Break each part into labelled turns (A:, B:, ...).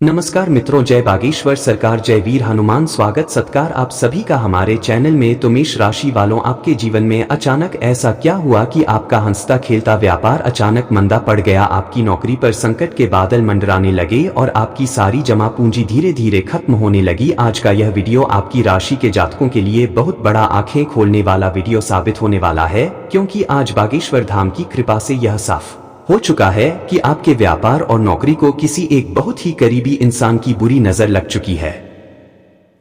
A: नमस्कार मित्रों, जय बागेश्वर सरकार, जय वीर हनुमान। स्वागत सत्कार आप सभी का हमारे चैनल में। तो मेष राशि वालों, आपके जीवन में अचानक ऐसा क्या हुआ कि आपका हंसता खेलता व्यापार अचानक मंदा पड़ गया। आपकी नौकरी पर संकट के बादल मंडराने लगे और आपकी सारी जमा पूंजी धीरे धीरे खत्म होने लगी। आज का यह वीडियो आपकी राशि के जातकों के लिए बहुत बड़ा आंखें खोलने वाला वीडियो साबित होने वाला है, क्योंकि आज बागेश्वर धाम की कृपा से यह साफ हो चुका है कि आपके व्यापार और नौकरी को किसी एक बहुत ही करीबी इंसान की बुरी नजर लग चुकी है।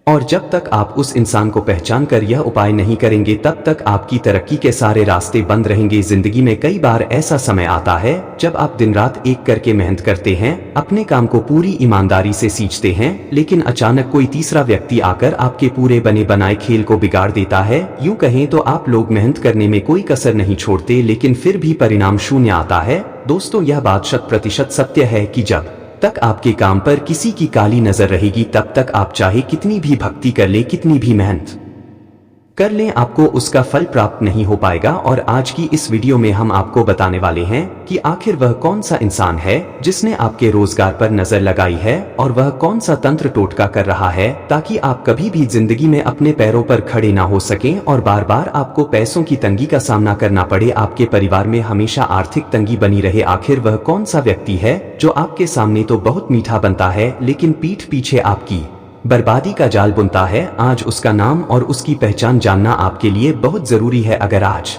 A: और जब तक आप उस इंसान को पहचान कर यह उपाय नहीं करेंगे, तब तक आपकी तरक्की के सारे रास्ते बंद रहेंगे। जिंदगी में कई बार ऐसा समय आता है जब आप दिन रात एक करके मेहनत करते हैं, अपने काम को पूरी ईमानदारी से सींचते हैं, लेकिन अचानक कोई तीसरा व्यक्ति आकर आपके पूरे बने बनाए खेल को बिगाड़ देता है। यूं कहें तो आप लोग मेहनत करने में कोई कसर नहीं छोड़ते, लेकिन फिर भी परिणाम शून्य आता है। दोस्तों, यह बात 100% सत्य है कि जब तक आपके काम पर किसी की काली नजर रहेगी, तब तक आप चाहे कितनी भी भक्ति कर ले, कितनी भी मेहनत कर लें, आपको उसका फल प्राप्त नहीं हो पाएगा। और आज की इस वीडियो में हम आपको बताने वाले हैं कि आखिर वह कौन सा इंसान है जिसने आपके रोजगार पर नजर लगाई है, और वह कौन सा तंत्र टोटका कर रहा है ताकि आप कभी भी जिंदगी में अपने पैरों पर खड़े ना हो सकें और बार बार आपको पैसों की तंगी का सामना करना पड़े, आपके परिवार में हमेशा आर्थिक तंगी बनी रहे। आखिर वह कौन सा व्यक्ति है जो आपके सामने तो बहुत मीठा बनता है, लेकिन पीठ पीछे आपकी बर्बादी का जाल बुनता है। आज उसका नाम और उसकी पहचान जानना आपके लिए बहुत जरूरी है। अगर आज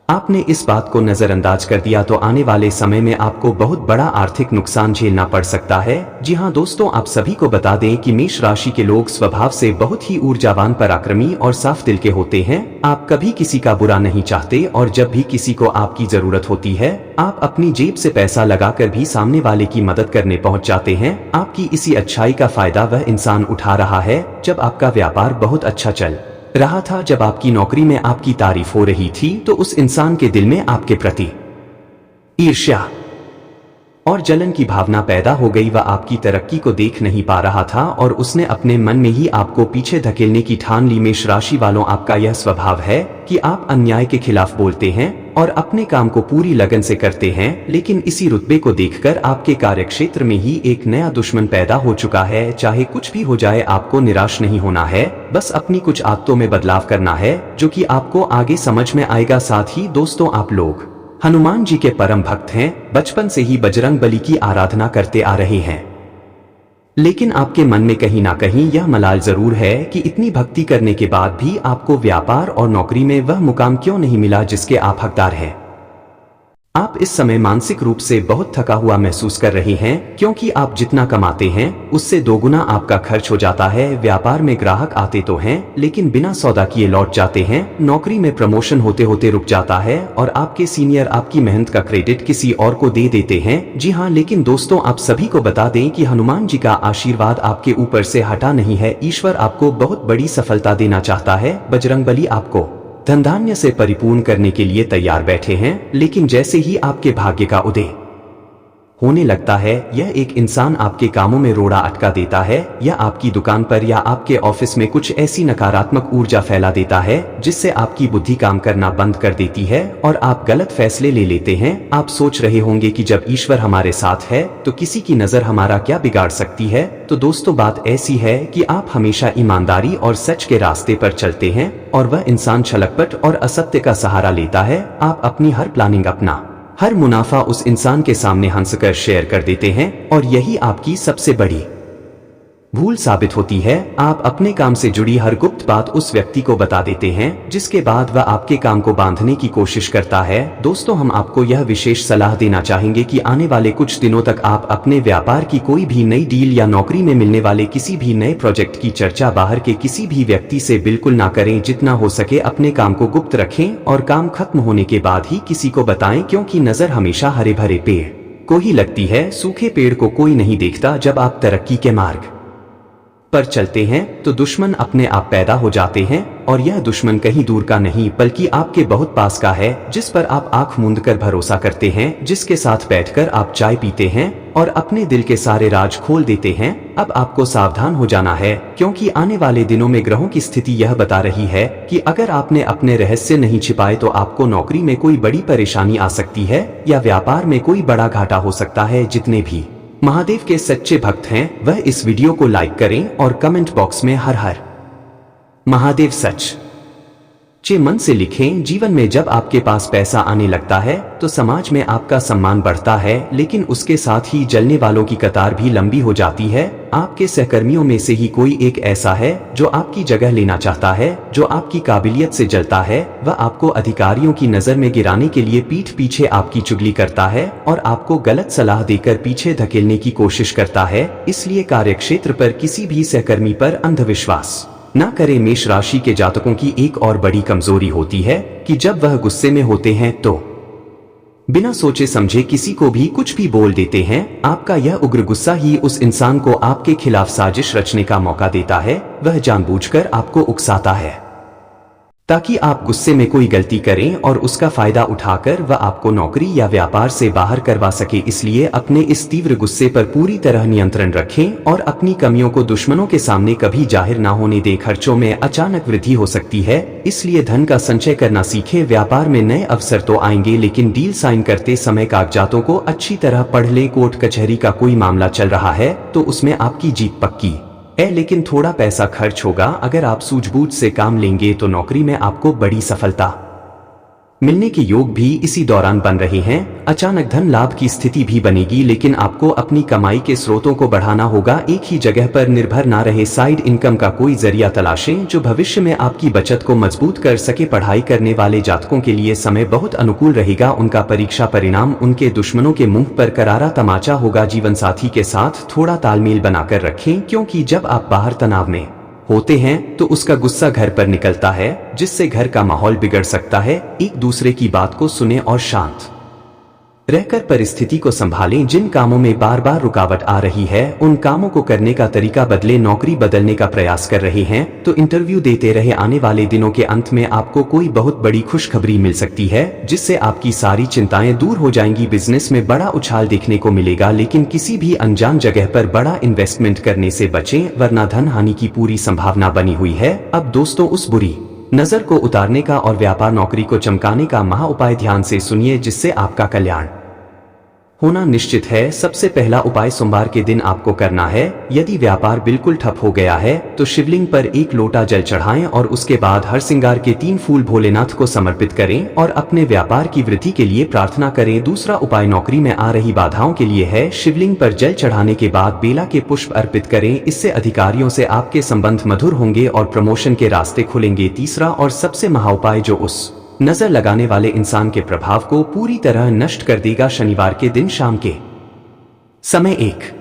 A: आपने इस बात को नजरअंदाज कर दिया तो आने वाले समय में आपको बहुत बड़ा आर्थिक नुकसान झेलना पड़ सकता है। जी हां दोस्तों, आप सभी को बता दें कि मेष राशि के लोग स्वभाव से बहुत ही ऊर्जावान, पराक्रमी और साफ दिल के होते हैं। आप कभी किसी का बुरा नहीं चाहते और जब भी किसी को आपकी जरूरत होती है, आप अपनी जेब से पैसा लगाकर भी सामने वाले की मदद करने पहुंच जाते हैं। आपकी इसी अच्छाई का फायदा वह इंसान उठा रहा है जब आपका व्यापार बहुत अच्छा चल रहा था, जब आपकी नौकरी में आपकी तारीफ हो रही थी, तो उस इंसान के दिल में आपके प्रति ईर्ष्या और जलन की भावना पैदा हो गई। वह आपकी तरक्की को देख नहीं पा रहा था और उसने अपने मन में ही आपको पीछे धकेलने की ठान ली। मेष राशि वालों, आपका यह स्वभाव है कि आप अन्याय के खिलाफ बोलते हैं और अपने काम को पूरी लगन से करते हैं, लेकिन इसी रुतबे को देखकर आपके कार्यक्षेत्र में ही एक नया दुश्मन पैदा हो चुका है। चाहे कुछ भी हो जाए, आपको निराश नहीं होना है, बस अपनी कुछ आदतों में बदलाव करना है, जो कि आपको आगे समझ में आएगा। साथ ही दोस्तों, आप लोग हनुमान जी के परम भक्त हैं, बचपन से ही बजरंग बली की आराधना करते आ रहे हैं, लेकिन आपके मन में कहीं ना कहीं यह मलाल जरूर है कि इतनी भक्ति करने के बाद भी आपको व्यापार और नौकरी में वह मुकाम क्यों नहीं मिला जिसके आप हकदार हैं। आप इस समय मानसिक रूप से बहुत थका हुआ महसूस कर रहे हैं, क्योंकि आप जितना कमाते हैं उससे दोगुना आपका खर्च हो जाता है। व्यापार में ग्राहक आते तो हैं, लेकिन बिना सौदा किए लौट जाते हैं। नौकरी में प्रमोशन होते होते रुक जाता है और आपके सीनियर आपकी मेहनत का क्रेडिट किसी और को दे देते हैं। जी हाँ, लेकिन दोस्तों, आप सभी को बता दें कि हनुमान जी का आशीर्वाद आपके ऊपर से हटा नहीं है। ईश्वर आपको बहुत बड़ी सफलता देना चाहता है। बजरंग बली आपको धन धान्य से परिपूर्ण करने के लिए तैयार बैठे हैं, लेकिन जैसे ही आपके भाग्य का उदय होने लगता है, यह एक इंसान आपके कामों में रोड़ा अटका देता है, या आपकी दुकान पर या आपके ऑफिस में कुछ ऐसी नकारात्मक ऊर्जा फैला देता है जिससे आपकी बुद्धि काम करना बंद कर देती है और आप गलत फैसले ले लेते हैं। आप सोच रहे होंगे कि जब ईश्वर हमारे साथ है तो किसी की नजर हमारा क्या बिगाड़ सकती है। तो दोस्तों, बात ऐसी है कि आप हमेशा ईमानदारी और सच के रास्ते पर चलते हैं और वह इंसान छलकपट और असत्य का सहारा लेता है। आप अपनी हर प्लानिंग, अपना हर मुनाफा उस इंसान के सामने हंसकर शेयर कर देते हैं, और यही आपकी सबसे बड़ी भूल साबित होती है। आप अपने काम से जुड़ी हर गुप्त बात उस व्यक्ति को बता देते हैं, जिसके बाद वह आपके काम को बांधने की कोशिश करता है। दोस्तों, हम आपको यह विशेष सलाह देना चाहेंगे कि आने वाले कुछ दिनों तक आप अपने व्यापार की कोई भी नई डील या नौकरी में मिलने वाले किसी भी नए प्रोजेक्ट की चर्चा बाहर के किसी भी व्यक्ति से बिल्कुल ना करें। जितना हो सके अपने काम को गुप्त रखें और काम खत्म होने के बाद ही किसी को बताएं, क्योंकि नजर हमेशा हरे भरे पेड़ को ही लगती है, सूखे पेड़ को कोई नहीं देखता। जब आप तरक्की के मार्ग पर चलते हैं तो दुश्मन अपने आप पैदा हो जाते हैं, और यह दुश्मन कहीं दूर का नहीं बल्कि आपके बहुत पास का है, जिस पर आप आंख मूंद कर भरोसा करते हैं, जिसके साथ बैठकर आप चाय पीते हैं और अपने दिल के सारे राज खोल देते हैं। अब आपको सावधान हो जाना है, क्योंकि आने वाले दिनों में ग्रहों की स्थिति यह बता रही है कि अगर आपने अपने रहस्य नहीं छिपाए तो आपको नौकरी में कोई बड़ी परेशानी आ सकती है या व्यापार में कोई बड़ा घाटा हो सकता है। जितने भी महादेव के सच्चे भक्त हैं वह इस वीडियो को लाइक करें और कमेंट बॉक्स में हर हर महादेव सच चे मन से लिखें। जीवन में जब आपके पास पैसा आने लगता है तो समाज में आपका सम्मान बढ़ता है, लेकिन उसके साथ ही जलने वालों की कतार भी लंबी हो जाती है। आपके सहकर्मियों में से ही कोई एक ऐसा है जो आपकी जगह लेना चाहता है, जो आपकी काबिलियत से जलता है। वह आपको अधिकारियों की नजर में गिराने के लिए पीठ पीछे आपकी चुगली करता है और आपको गलत सलाह देकर पीछे धकेलने की कोशिश करता है। इसलिए कार्यक्षेत्र पर किसी भी सहकर्मी पर अंधविश्वास ना करें। मेष राशि के जातकों की एक और बड़ी कमजोरी होती है कि जब वह गुस्से में होते हैं तो बिना सोचे समझे किसी को भी कुछ भी बोल देते हैं। आपका यह उग्र गुस्सा ही उस इंसान को आपके खिलाफ साजिश रचने का मौका देता है। वह जानबूझकर आपको उकसाता है ताकि आप गुस्से में कोई गलती करें और उसका फायदा उठाकर वह आपको नौकरी या व्यापार से बाहर करवा सके। इसलिए अपने इस तीव्र गुस्से पर पूरी तरह नियंत्रण रखें और अपनी कमियों को दुश्मनों के सामने कभी जाहिर ना होने दें। खर्चों में अचानक वृद्धि हो सकती है, इसलिए धन का संचय करना सीखें। व्यापार में नए अवसर तो आएंगे, लेकिन डील साइन करते समय कागजातों को अच्छी तरह पढ़ लें। कोर्ट कचहरी का कोई मामला चल रहा है तो उसमें आपकी जीत पक्की है, लेकिन थोड़ा पैसा खर्च होगा। अगर आप सूझबूझ से काम लेंगे तो नौकरी में आपको बड़ी सफलता मिलने के योग भी इसी दौरान बन रहे हैं। अचानक धन लाभ की स्थिति भी बनेगी, लेकिन आपको अपनी कमाई के स्रोतों को बढ़ाना होगा। एक ही जगह पर निर्भर ना रहे, साइड इनकम का कोई जरिया तलाशें जो भविष्य में आपकी बचत को मजबूत कर सके। पढ़ाई करने वाले जातकों के लिए समय बहुत अनुकूल रहेगा। उनका परीक्षा परिणाम उनके दुश्मनों के मुंह पर करारा तमाचा होगा। जीवन साथी के साथ थोड़ा तालमेल बनाकर रखें, क्योंकि जब आप बाहर तनाव में होते हैं तो उसका गुस्सा घर पर निकलता है, जिससे घर का माहौल बिगड़ सकता है। एक दूसरे की बात को सुने और शांत रहकर परिस्थिति को संभालें। जिन कामों में बार बार रुकावट आ रही है उन कामों को करने का तरीका बदलें। नौकरी बदलने का प्रयास कर रहे हैं तो इंटरव्यू देते रहे। आने वाले दिनों के अंत में आपको कोई बहुत बड़ी खुशखबरी मिल सकती है, जिससे आपकी सारी चिंताएं दूर हो जाएंगी। बिजनेस में बड़ा उछाल देखने को मिलेगा, लेकिन किसी भी अनजान जगह पर बड़ा इन्वेस्टमेंट करने से बचें, वरना धन हानि की पूरी संभावना बनी हुई है। अब दोस्तों, उस बुरी नजर को उतारने का और व्यापार नौकरी को चमकाने का महा उपाय ध्यान से सुनिए, जिससे आपका कल्याण होना निश्चित है। सबसे पहला उपाय सोमवार के दिन आपको करना है। यदि व्यापार बिल्कुल ठप हो गया है तो शिवलिंग पर 1 लोटा जल चढ़ाएं और उसके बाद हर श्रृंगार के 3 फूल भोलेनाथ को समर्पित करें और अपने व्यापार की वृद्धि के लिए प्रार्थना करें। दूसरा उपाय नौकरी में आ रही बाधाओं के लिए है। शिवलिंग पर जल चढ़ाने के बाद बेला के पुष्प अर्पित करें। इससे अधिकारियों से आपके संबंध मधुर होंगे और प्रमोशन के रास्ते खुलेंगे। तीसरा और सबसे महाउपाय जो उस नजर लगाने वाले इंसान के प्रभाव को पूरी तरह नष्ट कर देगा। शनिवार के दिन शाम के समय 1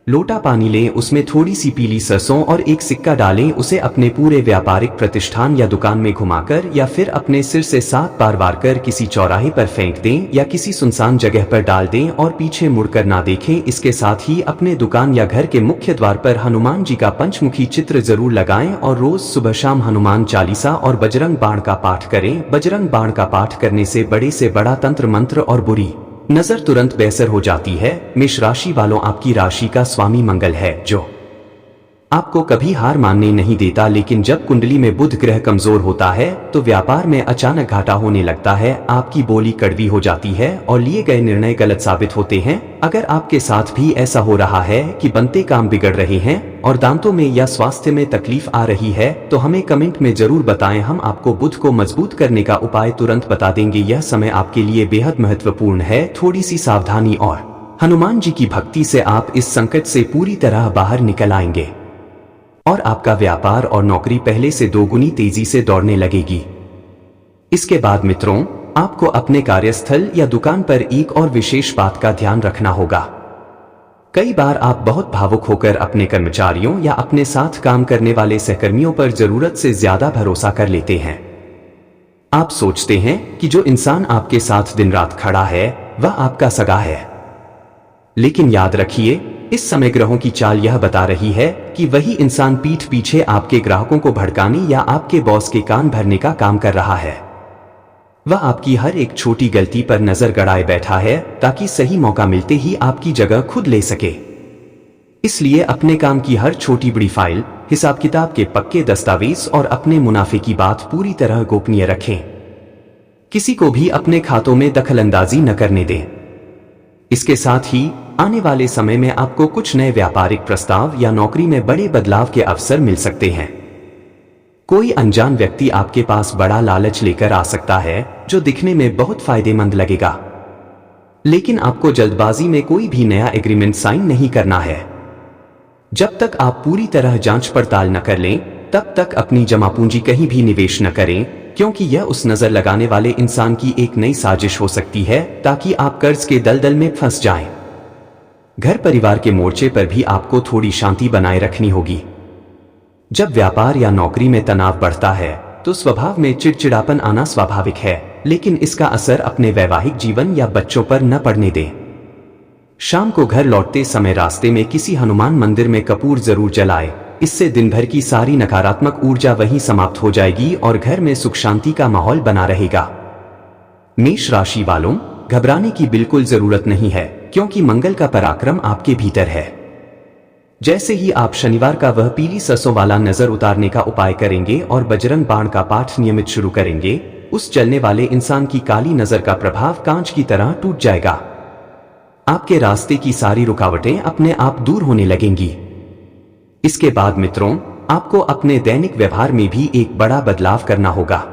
A: लोटा पानी लें, उसमें थोड़ी सी पीली सरसों और 1 सिक्का डालें। उसे अपने पूरे व्यापारिक प्रतिष्ठान या दुकान में घुमाकर या फिर अपने सिर से 7 बार वार कर किसी चौराहे पर फेंक दें या किसी सुनसान जगह पर डाल दें और पीछे मुड़कर ना देखें। इसके साथ ही अपने दुकान या घर के मुख्य द्वार पर हनुमान जी का पंचमुखी चित्र जरूर लगाएं और रोज सुबह शाम हनुमान चालीसा और बजरंग बाण का पाठ करें। बजरंग बाण का पाठ करने से बड़ा तंत्र मंत्र और बुरी नजर तुरंत बेअसर हो जाती है। मेष राशि वालों, आपकी राशि का स्वामी मंगल है, जो आपको कभी हार मानने नहीं देता, लेकिन जब कुंडली में बुध ग्रह कमजोर होता है तो व्यापार में अचानक घाटा होने लगता है। आपकी बोली कड़वी हो जाती है और लिए गए निर्णय गलत साबित होते हैं। अगर आपके साथ भी ऐसा हो रहा है कि बनते काम बिगड़ रहे हैं और दांतों में या स्वास्थ्य में तकलीफ आ रही है तो हमें कमेंट में जरूर बताएं। हम आपको बुध को मजबूत करने का उपाय तुरंत बता देंगे। यह समय आपके लिए बेहद महत्वपूर्ण है। थोड़ी सी सावधानी और हनुमान जी की भक्ति से आप इस संकट से पूरी तरह बाहर निकल आएंगे और आपका व्यापार और नौकरी पहले से 2 गुनी तेजी से दौड़ने लगेगी। इसके बाद मित्रों, आपको अपने कार्यस्थल या दुकान पर एक और विशेष बात का ध्यान रखना होगा। कई बार आप बहुत भावुक होकर अपने कर्मचारियों या अपने साथ काम करने वाले सहकर्मियों पर जरूरत से ज्यादा भरोसा कर लेते हैं। आप सोचते हैं कि जो इंसान आपके साथ दिन रात खड़ा है वह आपका सगा है, लेकिन याद रखिए, इस समय ग्रहों की चाल यह बता रही है कि वही इंसान पीठ पीछे आपके ग्राहकों को भड़काने या आपके बॉस के कान भरने का काम कर रहा है। वह आपकी हर एक छोटी गलती पर नजर गड़ाए बैठा है ताकि सही मौका मिलते ही आपकी जगह खुद ले सके। इसलिए अपने काम की हर छोटी बड़ी फाइल, हिसाब किताब के पक्के दस्तावेज और अपने मुनाफे की बात पूरी तरह गोपनीय रखें। किसी को भी अपने खातों में दखलंदाजी न करने दें। इसके साथ ही आने वाले समय में आपको कुछ नए व्यापारिक प्रस्ताव या नौकरी में बड़े बदलाव के अवसर मिल सकते हैं। कोई अनजान व्यक्ति आपके पास बड़ा लालच लेकर आ सकता है जो दिखने में बहुत फायदेमंद लगेगा, लेकिन आपको जल्दबाजी में कोई भी नया एग्रीमेंट साइन नहीं करना है। जब तक आप पूरी तरह जांच पड़ताल न कर लें, तब तक अपनी जमा पूंजी कहीं भी निवेश न करें, क्योंकि यह उस नजर लगाने वाले इंसान की एक नई साजिश हो सकती है ताकि आप कर्ज के दलदल में फंस जाएं। घर परिवार के मोर्चे पर भी आपको थोड़ी शांति बनाए रखनी होगी। जब व्यापार या नौकरी में तनाव बढ़ता है तो स्वभाव में चिड़चिड़ापन आना स्वाभाविक है, लेकिन इसका असर अपने वैवाहिक जीवन या बच्चों पर न पड़ने दें। शाम को घर लौटते समय रास्ते में किसी हनुमान मंदिर में कपूर जरूर जलाएं। इससे दिन भर की सारी नकारात्मक ऊर्जा वहीं समाप्त हो जाएगी और घर में सुख शांति का माहौल बना रहेगा। मेष राशि वालों, घबराने की बिल्कुल जरूरत नहीं है, क्योंकि मंगल का पराक्रम आपके भीतर है। जैसे ही आप शनिवार का वह पीली सरसों वाला नजर उतारने का उपाय करेंगे और बजरंग बाण का पाठ नियमित शुरू करेंगे, उस चलने वाले इंसान की काली नजर का प्रभाव कांच की तरह टूट जाएगा। आपके रास्ते की सारी रुकावटें अपने आप दूर होने लगेंगी। इसके बाद मित्रों, आपको अपने दैनिक व्यवहार में भी एक बड़ा बदलाव करना होगा।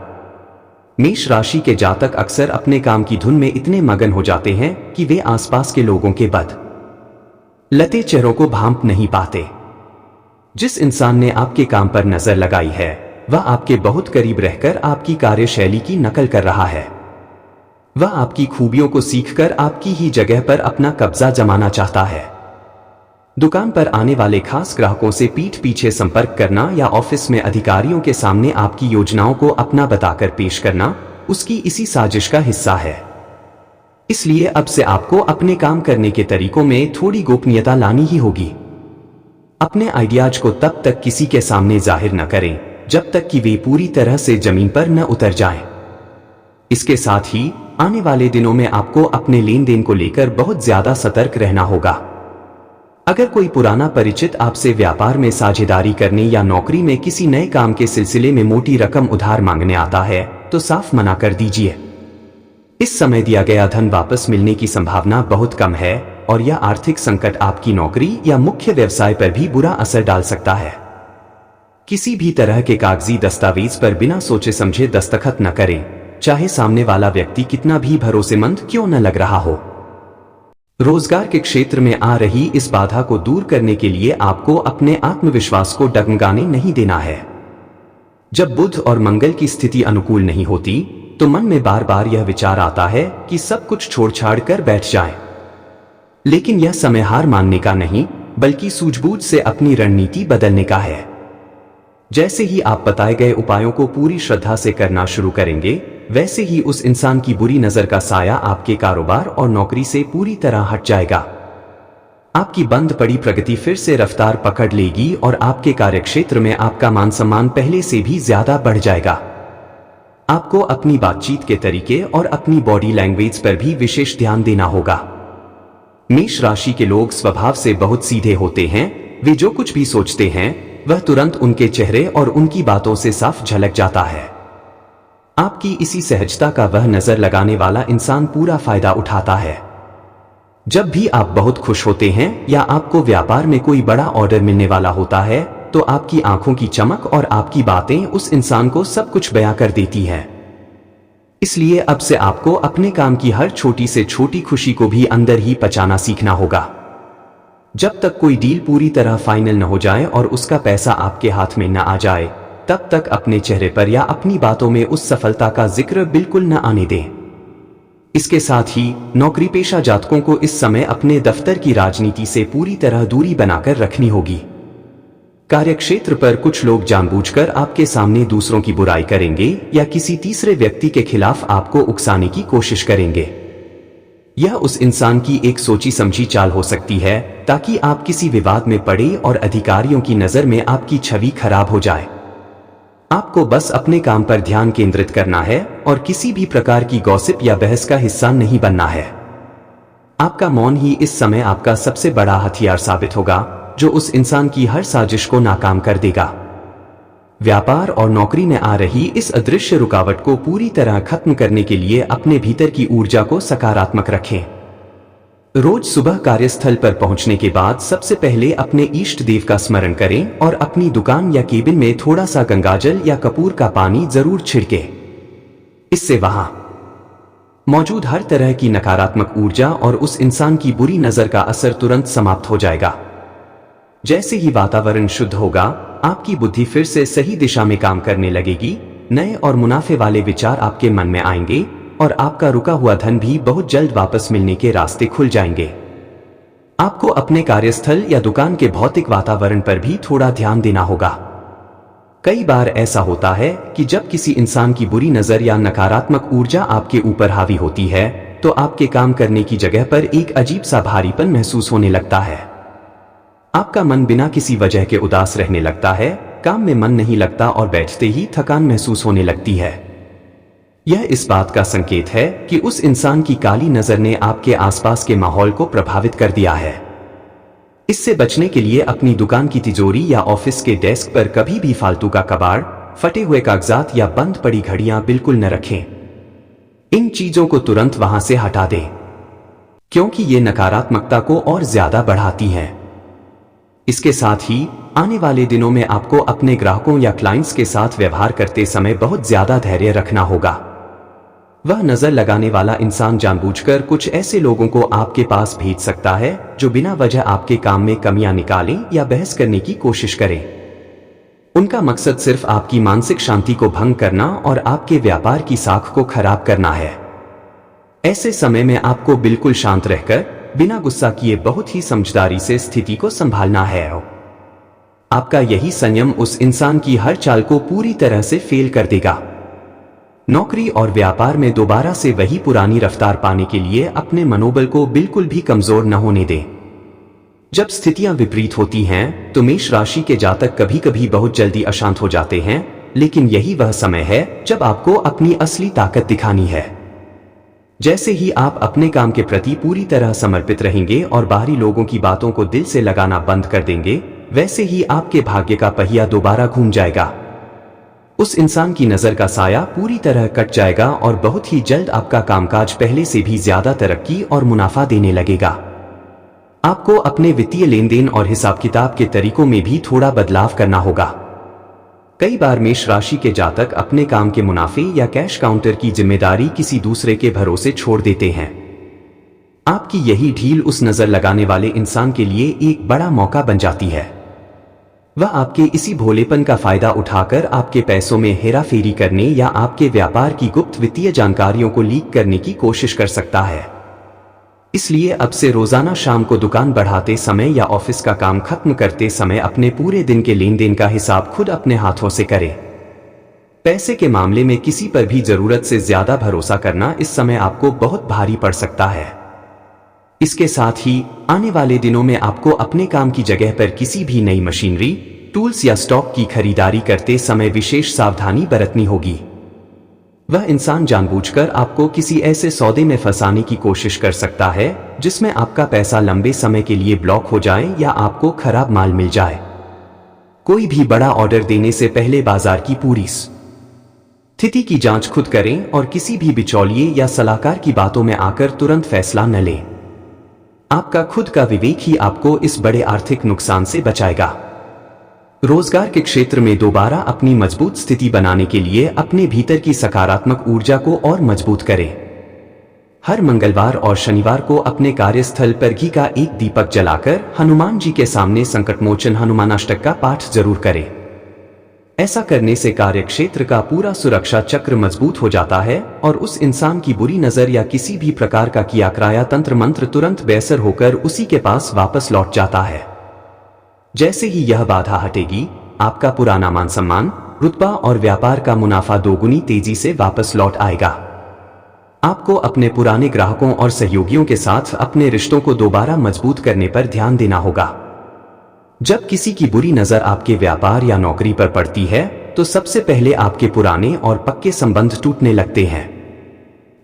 A: मेष राशि के जातक अक्सर अपने काम की धुन में इतने मगन हो जाते हैं कि वे आसपास के लोगों के लते चेहरों को भांप नहीं पाते। जिस इंसान ने आपके काम पर नजर लगाई है, वह आपके बहुत करीब रहकर आपकी कार्यशैली की नकल कर रहा है। वह आपकी खूबियों को सीखकर आपकी ही जगह पर अपना कब्जा जमाना चाहता है। दुकान पर आने वाले खास ग्राहकों से पीठ पीछे संपर्क करना या ऑफिस में अधिकारियों के सामने आपकी योजनाओं को अपना बताकर पेश करना उसकी इसी साजिश का हिस्सा है। इसलिए अब से आपको अपने काम करने के तरीकों में थोड़ी गोपनीयता लानी ही होगी। अपने आइडियाज को तब तक किसी के सामने जाहिर न करें जब तक कि वे पूरी तरह से जमीन पर न उतर जाएं। इसके साथ ही आने वाले दिनों में आपको अपने लेन देन को लेकर बहुत ज्यादा सतर्क रहना होगा। अगर कोई पुराना परिचित आपसे व्यापार में साझेदारी करने या नौकरी में किसी नए काम के सिलसिले में मोटी रकम उधार मांगने आता है तो साफ मना कर दीजिए। इस समय दिया गया धन वापस मिलने की संभावना बहुत कम है और यह आर्थिक संकट आपकी नौकरी या मुख्य व्यवसाय पर भी बुरा असर डाल सकता है। किसी भी तरह के कागजी दस्तावेज पर बिना सोचे समझे दस्तखत न करें, चाहे सामने वाला व्यक्ति कितना भी भरोसेमंद क्यों न लग रहा हो। रोजगार के क्षेत्र में आ रही इस बाधा को दूर करने के लिए आपको अपने आत्मविश्वास को डगमगाने नहीं देना है। जब बुध और मंगल की स्थिति अनुकूल नहीं होती तो मन में बार बार यह विचार आता है कि सब कुछ छोड़ छाड़ कर बैठ जाएं। लेकिन यह समय हार मानने का नहीं, बल्कि सूझबूझ से अपनी रणनीति बदलने का है। जैसे ही आप बताए गए उपायों को पूरी श्रद्धा से करना शुरू करेंगे, वैसे ही उस इंसान की बुरी नजर का साया आपके कारोबार और नौकरी से पूरी तरह हट जाएगा। आपकी बंद पड़ी प्रगति फिर से रफ्तार पकड़ लेगी और आपके कार्यक्षेत्र में आपका मान सम्मान पहले से भी ज्यादा बढ़ जाएगा। आपको अपनी बातचीत के तरीके और अपनी बॉडी लैंग्वेज पर भी विशेष ध्यान देना होगा। मेष राशि के लोग स्वभाव से बहुत सीधे होते हैं। वे जो कुछ भी सोचते हैं वह तुरंत उनके चेहरे और उनकी बातों से साफ झलक जाता है। आपकी इसी सहजता का वह नजर लगाने वाला इंसान पूरा फायदा उठाता है। जब भी आप बहुत खुश होते हैं या आपको व्यापार में कोई बड़ा ऑर्डर मिलने वाला होता है तो आपकी आंखों की चमक और आपकी बातें उस इंसान को सब कुछ बयां कर देती हैं। इसलिए अब से आपको अपने काम की हर छोटी से छोटी खुशी को भी अंदर ही पचाना सीखना होगा। जब तक कोई डील पूरी तरह फाइनल न हो जाए और उसका पैसा आपके हाथ में न आ जाए, तब तक अपने चेहरे पर या अपनी बातों में उस सफलता का जिक्र बिल्कुल न आने दें। इसके साथ ही नौकरी पेशा जातकों को इस समय अपने दफ्तर की राजनीति से पूरी तरह दूरी बनाकर रखनी होगी। कार्यक्षेत्र पर कुछ लोग जानबूझकर आपके सामने दूसरों की बुराई करेंगे या किसी तीसरे व्यक्ति के खिलाफ आपको उकसाने की कोशिश करेंगे। यह उस इंसान की एक सोची समझी चाल हो सकती है ताकि आप किसी विवाद में पड़े और अधिकारियों की नजर में आपकी छवि खराब हो जाए। आपको बस अपने काम पर ध्यान केंद्रित करना है और किसी भी प्रकार की गॉसिप या बहस का हिस्सा नहीं बनना है। आपका मौन ही इस समय आपका सबसे बड़ा हथियार साबित होगा, जो उस इंसान की हर साजिश को नाकाम कर देगा। व्यापार और नौकरी में आ रही इस अदृश्य रुकावट को पूरी तरह खत्म करने के लिए अपने भीतर की ऊर्जा को सकारात्मक रखें। रोज सुबह कार्यस्थल पर पहुंचने के बाद सबसे पहले अपने इष्ट देव का स्मरण करें और अपनी दुकान या केबिन में थोड़ा सा गंगाजल या कपूर का पानी जरूर छिड़के। इससे वहां मौजूद हर तरह की नकारात्मक ऊर्जा और उस इंसान की बुरी नजर का असर तुरंत समाप्त हो जाएगा। जैसे ही वातावरण शुद्ध होगा, आपकी बुद्धि फिर से सही दिशा में काम करने लगेगी, नए और मुनाफे वाले विचार आपके मन में आएंगे और आपका रुका हुआ धन भी बहुत जल्द वापस मिलने के रास्ते खुल जाएंगे। आपको अपने कार्यस्थल या दुकान के भौतिक वातावरण पर भी थोड़ा ध्यान देना होगा। कई बार ऐसा होता है कि जब किसी इंसान की बुरी नजर या नकारात्मक ऊर्जा आपके ऊपर हावी होती है, तो आपके काम करने की जगह पर एक अजीब सा भारीपन महसूस होने लगता है। आपका मन बिना किसी वजह के उदास रहने लगता है, काम में मन नहीं लगता और बैठते ही थकान महसूस होने लगती है। यह इस बात का संकेत है कि उस इंसान की काली नजर ने आपके आसपास के माहौल को प्रभावित कर दिया है। इससे बचने के लिए अपनी दुकान की तिजोरी या ऑफिस के डेस्क पर कभी भी फालतू का कबाड़, फटे हुए कागजात या बंद पड़ी घड़ियां बिल्कुल न रखें। इन चीजों को तुरंत वहां से हटा दें, क्योंकि ये नकारात्मकता को और ज्यादा बढ़ाती हैं। इसके साथ ही आने वाले दिनों में आपको अपने ग्राहकों या क्लाइंट्स के साथ व्यवहार करते समय बहुत ज्यादा धैर्य रखना होगा। वह नजर लगाने वाला इंसान जानबूझकर कुछ ऐसे लोगों को आपके पास भेज सकता है जो बिना वजह आपके काम में कमियां निकालें या बहस करने की कोशिश करें। उनका मकसद सिर्फ आपकी मानसिक शांति को भंग करना और आपके व्यापार की साख को खराब करना है। ऐसे समय में आपको बिल्कुल शांत रहकर, बिना गुस्सा किए बहुत ही समझदारी से स्थिति को संभालना है। आपका यही संयम उस इंसान की हर चाल को पूरी तरह से फेल कर देगा। नौकरी और व्यापार में दोबारा से वही पुरानी रफ्तार पाने के लिए अपने मनोबल को बिल्कुल भी कमजोर न होने दें। जब स्थितियां विपरीत होती हैं, तो मेष राशि के जातक कभी कभी बहुत जल्दी अशांत हो जाते हैं, लेकिन यही वह समय है जब आपको अपनी असली ताकत दिखानी है। जैसे ही आप अपने काम के प्रति पूरी तरह समर्पित रहेंगे और बाहरी लोगों की बातों को दिल से लगाना बंद कर देंगे, वैसे ही आपके भाग्य का पहिया दोबारा घूम जाएगा। उस इंसान की नजर का साया पूरी तरह कट जाएगा और बहुत ही जल्द आपका कामकाज पहले से भी ज्यादा तरक्की और मुनाफा देने लगेगा। आपको अपने वित्तीय लेन देन और हिसाब किताब के तरीकों में भी थोड़ा बदलाव करना होगा। कई बार मेष राशि के जातक अपने काम के मुनाफे या कैश काउंटर की जिम्मेदारी किसी दूसरे के भरोसे छोड़ देते हैं। आपकी यही ढील उस नजर लगाने वाले इंसान के लिए एक बड़ा मौका बन जाती है। वह आपके इसी भोलेपन का फायदा उठाकर आपके पैसों में हेराफेरी करने या आपके व्यापार की गुप्त वित्तीय जानकारियों को लीक करने की कोशिश कर सकता है। इसलिए अब से रोजाना शाम को दुकान बढ़ाते समय या ऑफिस का काम खत्म करते समय अपने पूरे दिन के लेन देन का हिसाब खुद अपने हाथों से करें। पैसे के मामले में किसी पर भी जरूरत से ज्यादा भरोसा करना इस समय आपको बहुत भारी पड़ सकता है। इसके साथ ही आने वाले दिनों में आपको अपने काम की जगह पर किसी भी नई मशीनरी, टूल्स या स्टॉक की खरीदारी करते समय विशेष सावधानी बरतनी होगी। वह इंसान जानबूझकर आपको किसी ऐसे सौदे में फंसाने की कोशिश कर सकता है जिसमें आपका पैसा लंबे समय के लिए ब्लॉक हो जाए या आपको खराब माल मिल जाए। कोई भी बड़ा ऑर्डर देने से पहले बाजार की पूरी स्थिति की जांच खुद करें और किसी भी बिचौलिए या सलाहकार की बातों में आकर तुरंत फैसला न लें। आपका खुद का विवेक ही आपको इस बड़े आर्थिक नुकसान से बचाएगा। रोजगार के क्षेत्र में दोबारा अपनी मजबूत स्थिति बनाने के लिए अपने भीतर की सकारात्मक ऊर्जा को और मजबूत करें। हर मंगलवार और शनिवार को अपने कार्यस्थल पर घी का एक दीपक जलाकर हनुमान जी के सामने संकटमोचन हनुमानाष्टक का पाठ जरूर करें। ऐसा करने से कार्यक्षेत्र का पूरा सुरक्षा चक्र मजबूत हो जाता है और उस इंसान की बुरी नजर या किसी भी प्रकार का किया कराया तंत्र मंत्र तुरंत बेअसर होकर उसी के पास वापस लौट जाता है। जैसे ही यह बाधा हटेगी, आपका पुराना मान सम्मान, रुतबा और व्यापार का मुनाफा दोगुनी तेजी से वापस लौट आएगा। आपको अपने पुराने ग्राहकों और सहयोगियों के साथ अपने रिश्तों को दोबारा मजबूत करने पर ध्यान देना होगा। जब किसी की बुरी नजर आपके व्यापार या नौकरी पर पड़ती है, तो सबसे पहले आपके पुराने और पक्के संबंध टूटने लगते हैं।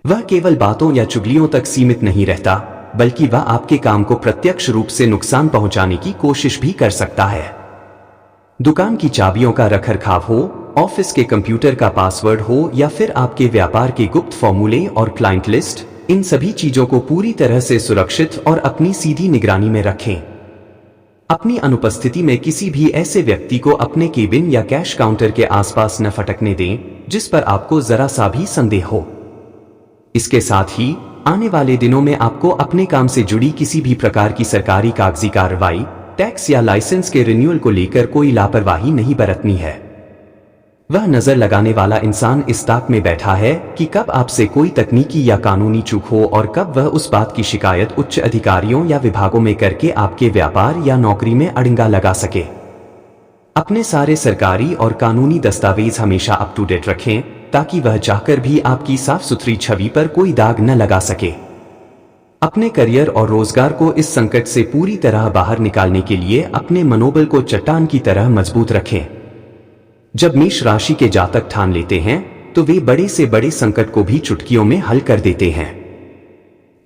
A: वह केवल बातों या चुगलियों तक सीमित नहीं रहता, बल्कि वह आपके काम को प्रत्यक्ष रूप से नुकसान पहुंचाने की कोशिश भी कर सकता है। दुकान की चाबियों का रखरखाव हो, ऑफिस के कंप्यूटर का पासवर्ड हो या फिर आपके व्यापार के गुप्त फॉर्मूले और क्लाइंट लिस्ट, इन सभी चीजों को पूरी तरह से सुरक्षित और अपनी सीधी निगरानी में रखें। अपनी अनुपस्थिति में किसी भी ऐसे व्यक्ति को अपने केबिन या कैश काउंटर के आसपास न फटकने दें जिस पर आपको जरा सा भी संदेह हो। इसके साथ ही आने वाले दिनों में आपको अपने काम से जुड़ी किसी भी प्रकार की सरकारी कागजी कार्रवाई, टैक्स या लाइसेंस के रिन्यूअल को लेकर कोई लापरवाही नहीं बरतनी है। वह नजर लगाने वाला इंसान इस ताक में बैठा है कि कब आपसे कोई तकनीकी या कानूनी चूक हो और कब वह उस बात की शिकायत उच्च अधिकारियों या विभागों में करके आपके व्यापार या नौकरी में अड़ंगा लगा सके। अपने सारे सरकारी और कानूनी दस्तावेज हमेशा अप टू डेट रखें ताकि वह चाहकर भी आपकी साफ सुथरी छवि पर कोई दाग न लगा सके। अपने करियर और रोजगार को इस संकट से पूरी तरह बाहर निकालने के लिए अपने मनोबल को चट्टान की तरह मजबूत रखें। जब मेष राशि के जातक ठान लेते हैं तो वे बड़े से बड़े संकट को भी चुटकियों में हल कर देते हैं।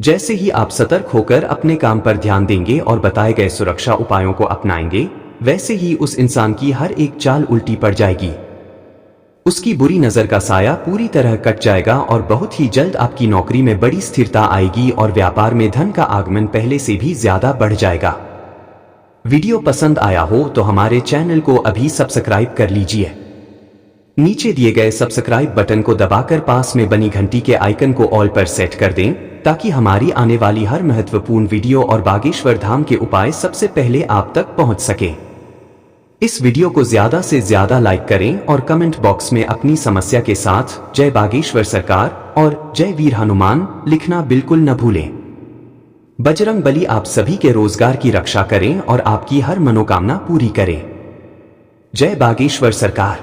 A: जैसे ही आप सतर्क होकर अपने काम पर ध्यान देंगे और बताए गए सुरक्षा उपायों को अपनाएंगे, वैसे ही उस इंसान की हर एक चाल उल्टी पड़ जाएगी। उसकी बुरी नजर का साया पूरी तरह कट जाएगा और बहुत ही जल्द आपकी नौकरी में बड़ी स्थिरता आएगी और व्यापार में धन का आगमन पहले से भी ज्यादा बढ़ जाएगा। वीडियो पसंद आया हो तो हमारे चैनल को अभी सब्सक्राइब कर लीजिए। नीचे दिए गए सब्सक्राइब बटन को दबाकर पास में बनी घंटी के आइकन को ऑल पर सेट कर दें ताकि हमारी आने वाली हर महत्वपूर्ण वीडियो और बागेश्वर धाम के उपाय सबसे पहले आप तक पहुंच सके। इस वीडियो को ज्यादा से ज्यादा लाइक करें और कमेंट बॉक्स में अपनी समस्या के साथ जय बागेश्वर सरकार और जय वीर हनुमान लिखना बिल्कुल न भूलें। बजरंग बली आप सभी के रोजगार की रक्षा करें और आपकी हर मनोकामना पूरी करें। जय बागेश्वर सरकार।